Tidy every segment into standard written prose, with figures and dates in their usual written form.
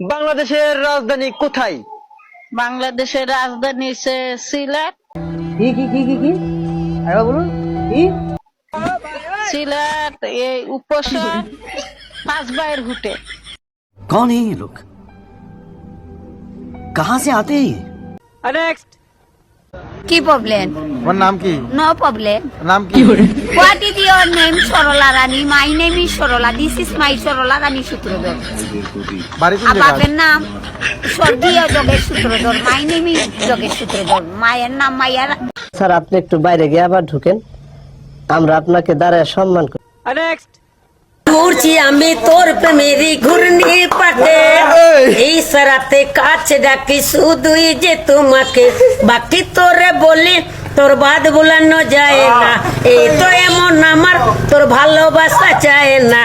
বাংলাদেশের রাজধানী কোথায়? বাংলাদেশের রাজধানী সিলেট। কি আরে বলুন কি? সিলেট এই উপশহর পাঁচবাইয়ের হুটে। कौन है ये लोग? कहाँ से आते हैं ये? নেক্সট। কি প্রবলেম? ওর নাম কি? No problem. নাম কি? What is your name? Sarala Rani. My name is Sarala. This is my Sarala Rani Sutradhar. বাড়ি কোন আর জায়গায়? বাপের নাম স্বর্গীয় Yogesh Sutradhar. My name is Yogesh Sutradhar. মায়ের নাম মাইয়ার। স্যার আপনি একটু বাইরে গিয়ে আবার ঢুকেন, আমরা আপনাকে দাঁড়ায় সম্মান করি। নেক্সট। ঘুরছি আমি তোর প্রেমেরই ঘূর্ণি পাটে, এই সারাতে কাছে ডাকি শুধুই যে তোমাকে, বাকি তোরে বলি তোর বাদ বুলানো যায় না, এই তো এমন আমার তোর ভালোবাসা চায় না।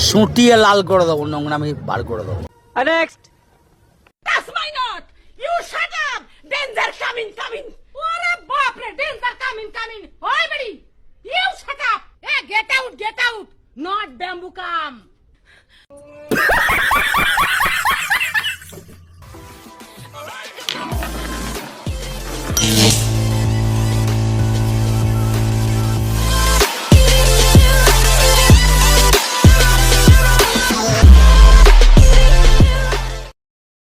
সুটিয়ে লাল করে দেবো, নোংরামি বার করে দেবো। Next. That's my not. You shut up. Danger coming. ওরে বাপ রে, danger coming.